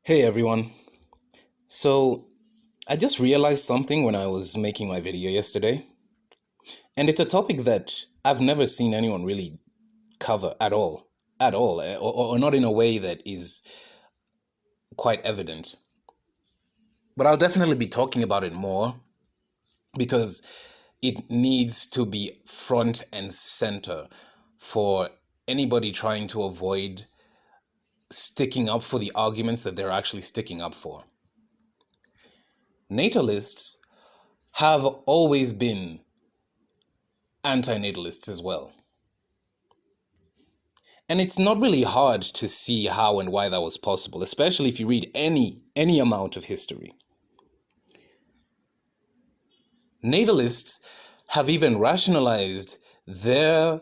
Hey everyone. So, I just realized something when I was making my video yesterday, and it's a topic that I've never seen anyone really cover at all, or not in a way that is quite evident. But I'll definitely be talking about it more because it needs to be front and center for anybody trying to avoid sticking up for the arguments that they're actually sticking up for. Natalists have always been antinatalists as well. And it's not really hard to see how and why that was possible, especially if you read any amount of history. Natalists have even rationalized their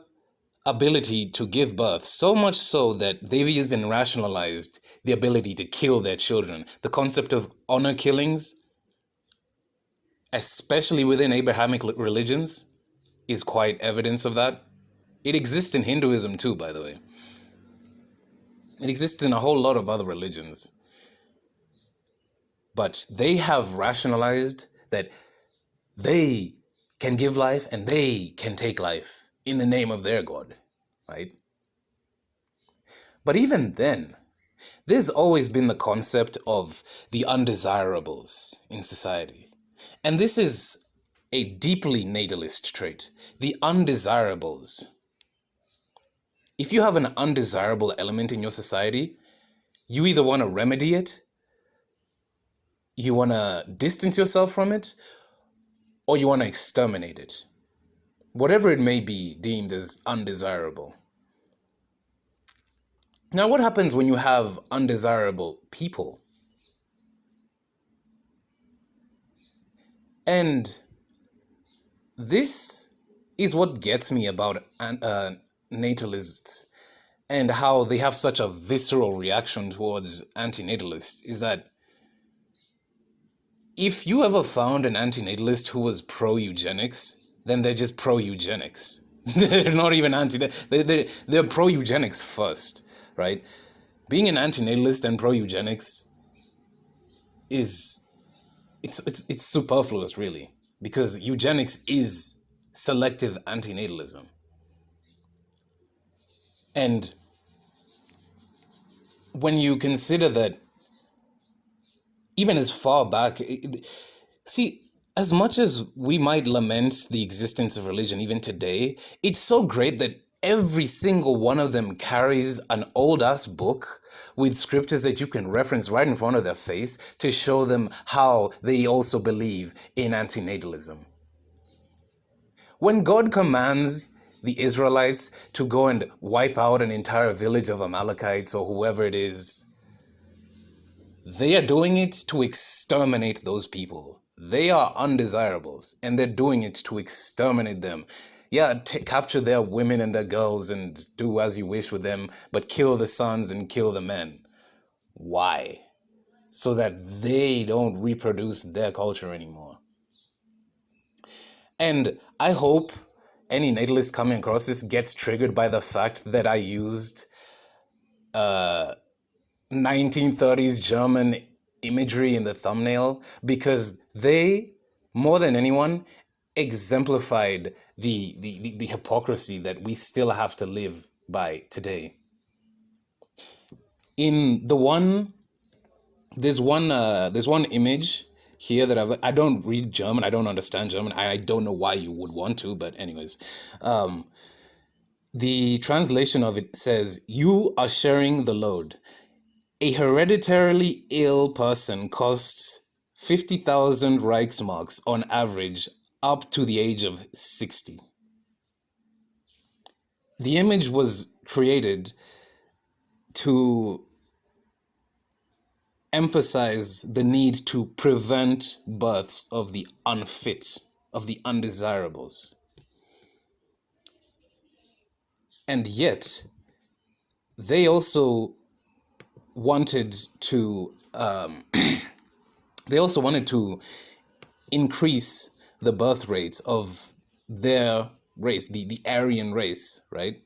ability to give birth, so much so that they've even rationalized the ability to kill their children. The concept of honor killings, especially within Abrahamic religions, is quite evidence of that. It exists in Hinduism too, by the way. It exists in a whole lot of other religions. But they have rationalized that they can give life and they can take life in the name of their God, right? But even then, there's always been the concept of the undesirables in society. And this is a deeply natalist trait, the undesirables. If you have an undesirable element in your society, you either want to remedy it, you want to distance yourself from it, or you want to exterminate it. Whatever it may be deemed as undesirable. Now, what happens when you have undesirable people? And this is what gets me about natalists and how they have such a visceral reaction towards antinatalists, is that if you ever found an antinatalist who was pro-eugenics, then they're just pro-eugenics. They're not even they're pro-eugenics first, right? Being an antinatalist and pro-eugenics is it's superfluous, really, because eugenics is selective antinatalism. And when you consider that even as far back, see, as much as we might lament the existence of religion even today, it's so great that every single one of them carries an old-ass book with scriptures that you can reference right in front of their face to show them how they also believe in antinatalism. When God commands the Israelites to go and wipe out an entire village of Amalekites or whoever it is, they are doing it to exterminate those people. They are undesirables, and they're doing it to exterminate them. Yeah, capture their women and their girls and do as you wish with them, but kill the sons and kill the men. Why? So that they don't reproduce their culture anymore. And I hope any natalist coming across this gets triggered by the fact that I used 1930s German imagery in the thumbnail, because they, more than anyone, exemplified the hypocrisy that we still have to live by today. In there's one image here that I don't read German, I don't understand German, I don't know why you would want to, but anyways, the translation of it says, "You are sharing the load. A hereditarily ill person costs 50,000 Reichsmarks on average up to the age of 60. The image was created to emphasize the need to prevent births of the unfit, of the undesirables. And yet, they also wanted to increase the birth rates of their race, the Aryan race, right?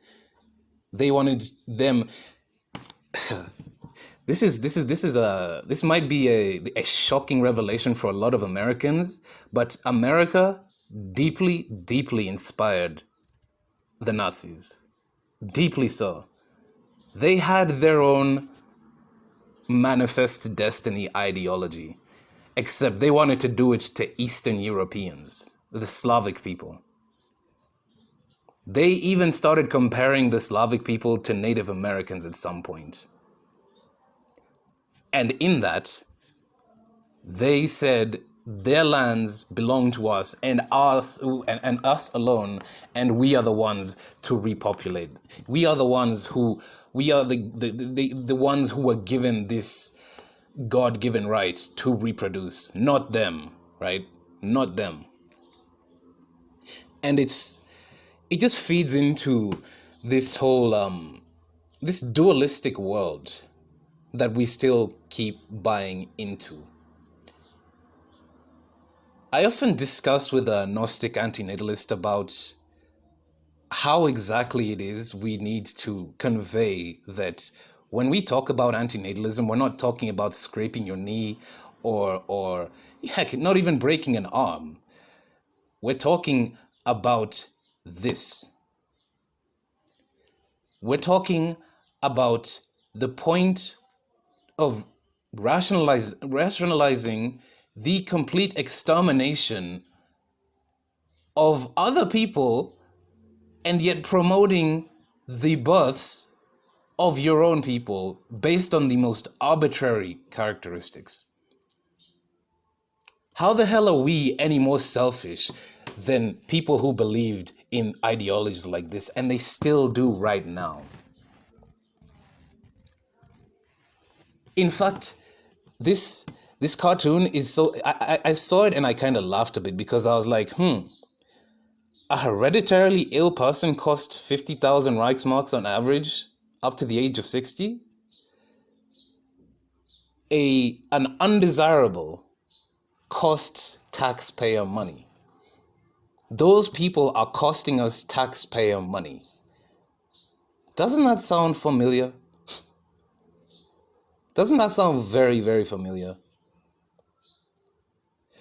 They wanted them this might be a shocking revelation for a lot of Americans, but America deeply inspired the Nazis. Deeply so. They had their own manifest destiny ideology, except they wanted to do it to Eastern Europeans, the Slavic people. They even started comparing the Slavic people to Native Americans at some point. And in that, they said their lands belong to us and us alone, and we are the ones to repopulate. We are the ones who the ones who were given this God-given right to reproduce, not them, right? Not them. And it just feeds into this whole this dualistic world that we still keep buying into. I often discuss with a Gnostic antinatalist about how exactly it is we need to convey that when we talk about antinatalism, we're not talking about scraping your knee or heck, not even breaking an arm. We're talking about this. We're talking about the point of rationalizing the complete extermination of other people and yet promoting the births of your own people based on the most arbitrary characteristics. How the hell are we any more selfish than people who believed in ideologies like this, and they still do right now? In fact, this cartoon is so I saw it and I kind of laughed a bit because I was like, a hereditarily ill person costs 50,000 Reichsmarks on average up to the age of 60. An undesirable costs taxpayer money. Those people are costing us taxpayer money. Doesn't that sound familiar? Doesn't that sound very familiar?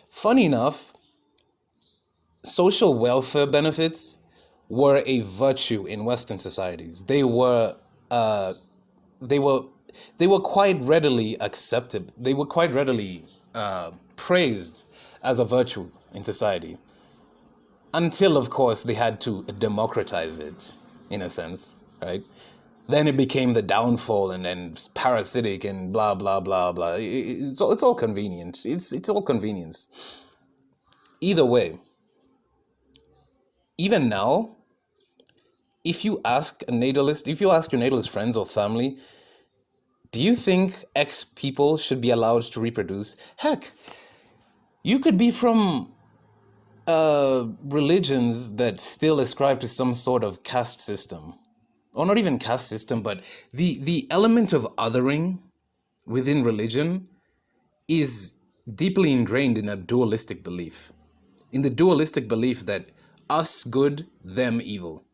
Funny enough, social welfare benefits were a virtue in Western societies. Uh, they were, they were quite readily accepted. They were quite readily praised as a virtue in society. Until, of course, they had to democratize it, in a sense, right? Then it became the downfall and parasitic and blah blah blah blah. It's all convenient. It's all convenience. Either way, even now, if you ask if you ask your natalist friends or family, do you think X people should be allowed to reproduce? Heck, you could be from religions that still ascribe to some sort of caste system, or not even caste system, but the element of othering within religion is deeply ingrained in a dualistic belief. In the dualistic belief that us good, them evil.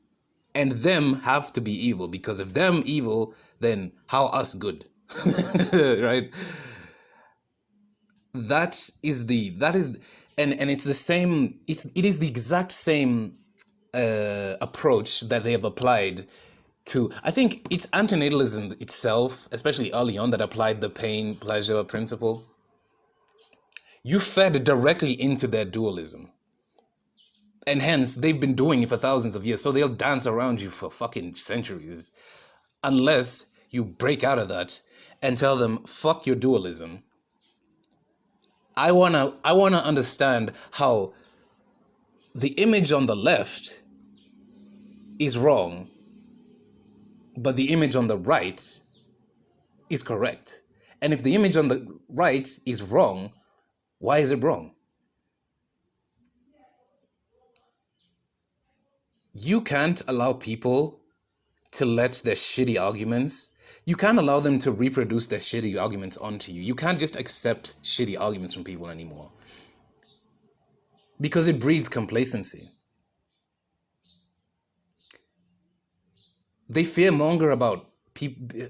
And them have to be evil, because if them evil, then how us good? Right? That is and it's the same, it is the exact same approach that they have applied to, I think it's antinatalism itself, especially early on, that applied the pain pleasure principle. You fed directly into their dualism, and hence they've been doing it for thousands of years, so they'll dance around you for fucking centuries unless you break out of that and tell them, fuck your dualism. I wanna understand how the image on the left is wrong, but the image on the right is correct. And if the image on the right is wrong, why is it wrong? You can't allow people to let their shitty arguments, you can't allow them to reproduce their shitty arguments onto you. You can't just accept shitty arguments from people anymore, because it breeds complacency. They fearmonger about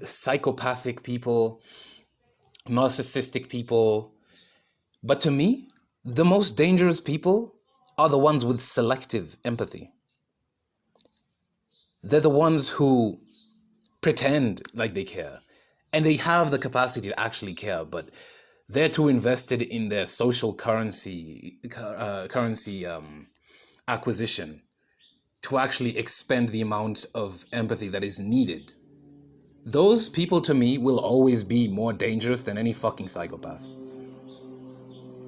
psychopathic people, narcissistic people. But to me, the most dangerous people are the ones with selective empathy. They're the ones who pretend like they care. And they have the capacity to actually care, but they're too invested in their social currency acquisition to actually expend the amount of empathy that is needed. Those people to me will always be more dangerous than any fucking psychopath.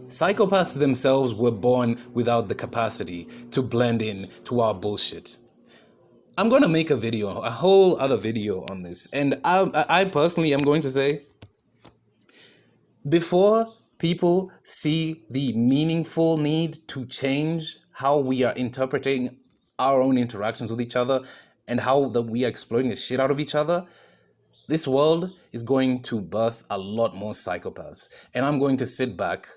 Psychopaths themselves were born without the capacity to blend in to our bullshit. I'm going to make a whole other video on this. And I personally am going to say, before people see the meaningful need to change how we are interpreting our own interactions with each other and how that we are exploiting the shit out of each other, this world is going to birth a lot more psychopaths. And I'm going to sit back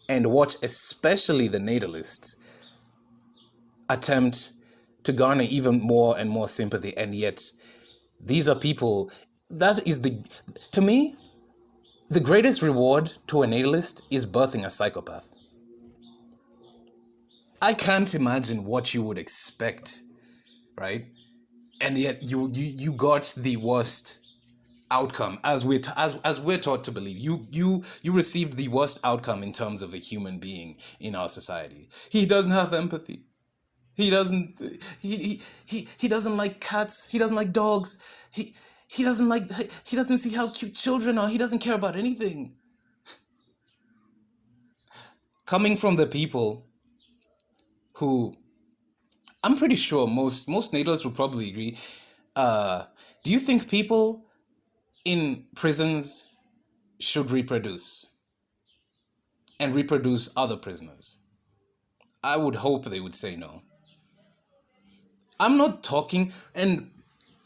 and watch especially the Natalists attempt to garner even more and more sympathy. And yet, these are people, that is to me, the greatest reward to a natalist is birthing a psychopath. I can't imagine what you would expect, right? And yet you got the worst outcome, as we're taught to believe. You received the worst outcome in terms of a human being in our society. He doesn't have empathy. He doesn't he doesn't like cats. He doesn't like dogs. He doesn't see how cute children are. He doesn't care about anything. Coming from the people who, I'm pretty sure most natalists would probably agree. Do you think people in prisons should reproduce and reproduce other prisoners? I would hope they would say no. I'm not talking, and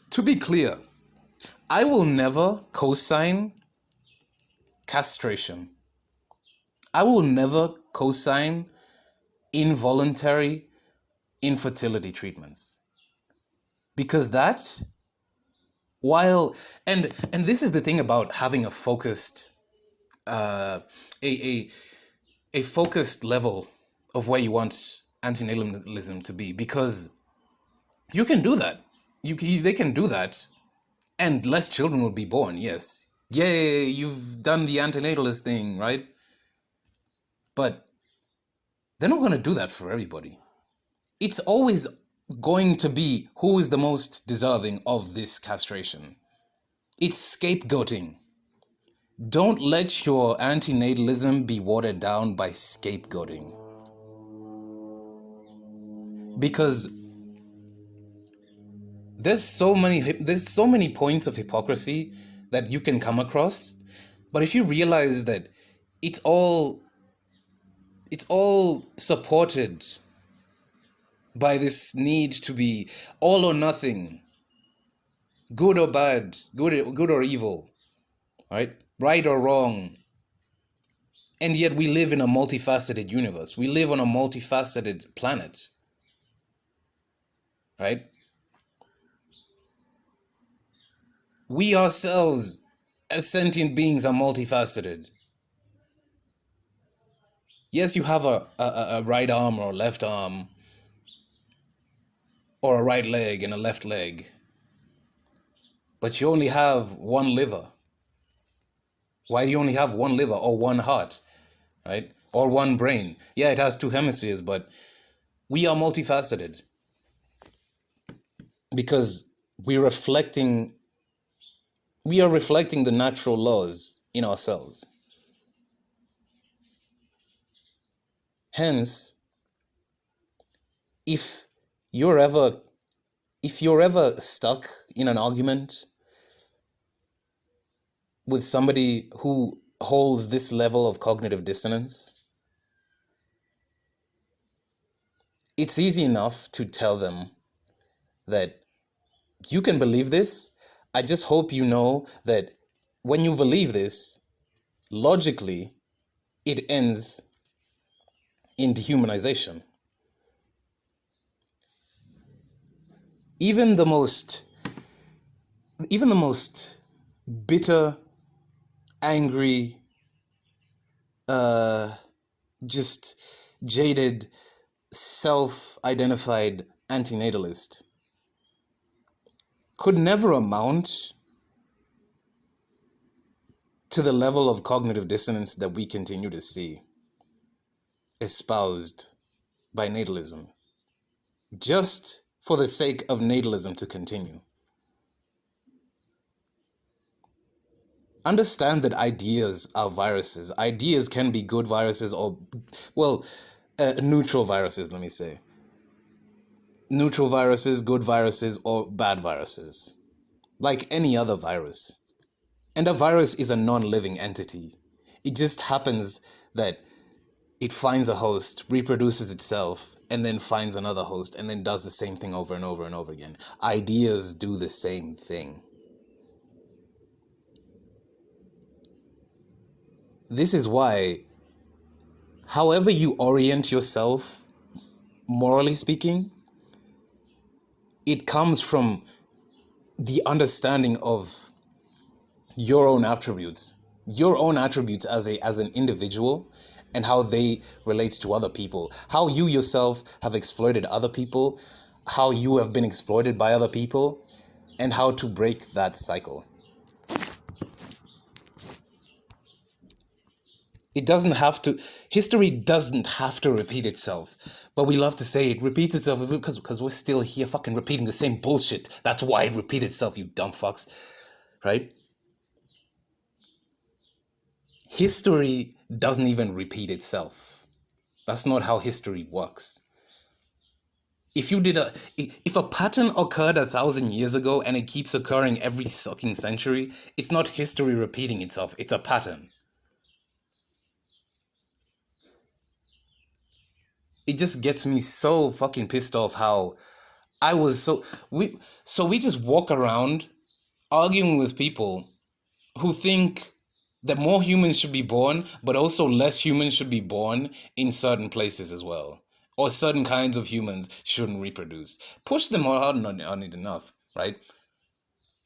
to be clear, I will never co-sign castration. I will never co-sign involuntary infertility treatments. Because that, while, and this is the thing about having a focused, a focused level of where you want antinatalism to be, because you can do that. They can do that, and less children will be born. Yes, yay! You've done the antinatalist thing, right? But they're not going to do that for everybody. It's always going to be who is the most deserving of this castration. It's scapegoating. Don't let your antinatalism be watered down by scapegoating. Because there's so many points of hypocrisy that you can come across. But if you realize that it's all supported by this need to be all or nothing, good or bad, good or evil, right or wrong. And yet we live in a multifaceted universe. We live on a multifaceted planet, right? We ourselves, as sentient beings, are multifaceted. Yes, you have a right arm or a left arm, or a right leg and a left leg, but you only have one liver. Why do you only have one liver or one heart, right? Or one brain? Yeah, it has two hemispheres, but we are multifaceted because we are reflecting the natural laws in ourselves. Hence, if you're ever stuck in an argument with somebody who holds this level of cognitive dissonance, it's easy enough to tell them that you can believe this. I just hope you know that when you believe this, logically, it ends in dehumanization. Even the most even the most bitter, angry, uh, just jaded, self-identified antinatalist could never amount to the level of cognitive dissonance that we continue to see espoused by natalism, just for the sake of natalism to continue. Understand that ideas are viruses. Ideas can be good viruses or, well, neutral viruses, let me say. Neutral viruses, good viruses, or bad viruses. Like any other virus. And a virus is a non-living entity. It just happens that it finds a host, reproduces itself, and then finds another host, and then does the same thing over and over and over again. Ideas do the same thing. This is why, however you orient yourself, morally speaking, it comes from the understanding of your own attributes as an individual, and how they relate to other people, how you yourself have exploited other people, how you have been exploited by other people, and how to break that cycle. History doesn't have to repeat itself. But we love to say it repeats itself because we're still here fucking repeating the same bullshit. That's why it repeats itself, you dumb fucks. Right? History doesn't even repeat itself. That's not how history works. If a pattern occurred 1,000 years ago and it keeps occurring every fucking century, it's not history repeating itself, it's a pattern. It just gets me so fucking pissed off how we just walk around arguing with people who think that more humans should be born, but also less humans should be born in certain places as well. Or certain kinds of humans shouldn't reproduce. Push them hard on it enough, right?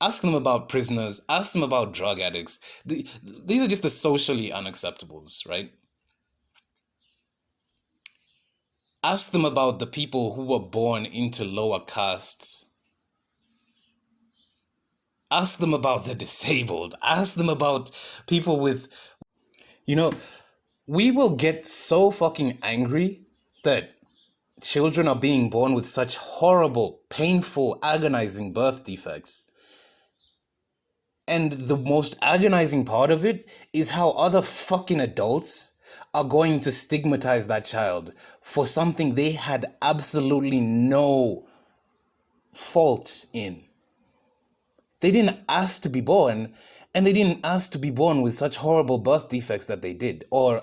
Ask them about prisoners. Ask them about drug addicts. These are just the socially unacceptables, right? Ask them about the people who were born into lower castes. Ask them about the disabled. Ask them about people with... we will get so fucking angry that children are being born with such horrible, painful, agonizing birth defects. And the most agonizing part of it is how other fucking adults are going to stigmatize that child for something they had absolutely no fault in. They didn't ask to be born, and they didn't ask to be born with such horrible birth defects that they did, or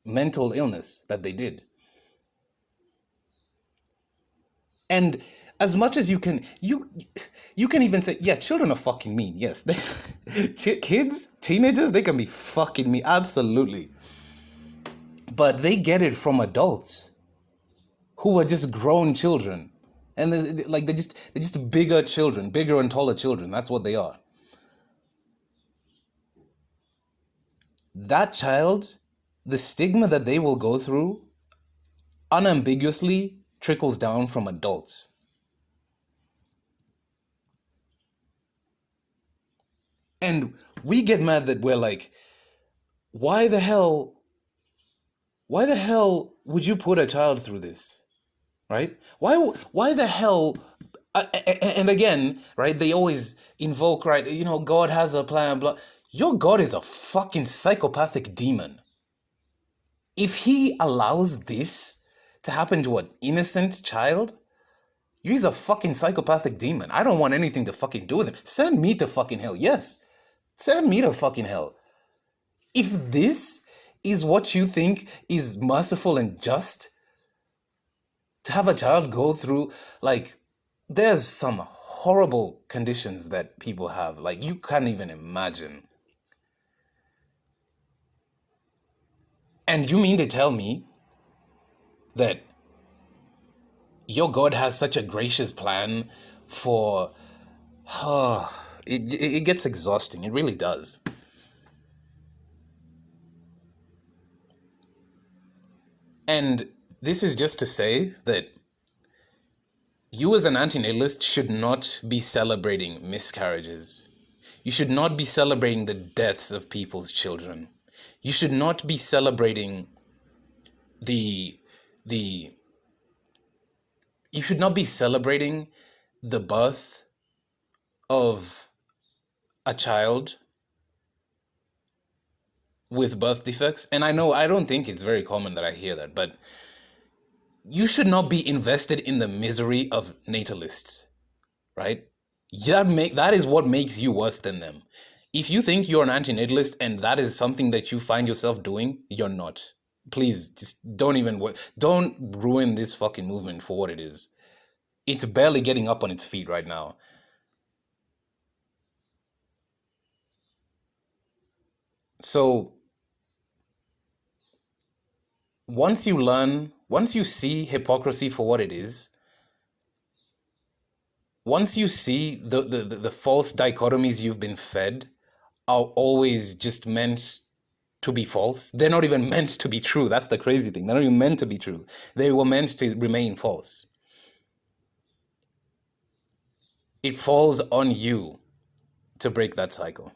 mental illness that they did. And as much as you can even say, yeah, children are fucking mean. Yes, kids, teenagers, they can be fucking mean, absolutely. But they get it from adults who are just grown children, and they're just bigger children, bigger and taller children. That's what they are. That child, the stigma that they will go through, unambiguously trickles down from adults. And we get mad that we're like, why the hell would you put a child through this? Right? Why the hell? And again, right, they always invoke, right, God has a plan, blah. Your God is a fucking psychopathic demon. If he allows this to happen to an innocent child, he's a fucking psychopathic demon. I don't want anything to fucking do with him. Send me to fucking hell. Yes. Send me to fucking hell. If this is what you think is merciful and just, to have a child go through, like, there's some horrible conditions that people have, like, you can't even imagine. And you mean to tell me that your God has such a gracious plan for it gets exhausting. It really does. And this is just to say that you as an antinatalist should not be celebrating miscarriages. You should not be celebrating the deaths of people's children. You should not be celebrating the the you should not be celebrating the birth of a child with birth defects. And I know I don't think it's very common that I hear that, but you should not be invested in the misery of natalists, right? That is what makes you worse than them. If you think you're an antinatalist and that is something that you find yourself doing, you're not. Please just don't ruin this fucking movement for what it is. It's barely getting up on its feet right now. So once you see hypocrisy for what it is, once you see the false dichotomies you've been fed are always just meant to be false. They're not even meant to be true. That's the crazy thing. They're not even meant to be true. They were meant to remain false. It falls on you to break that cycle.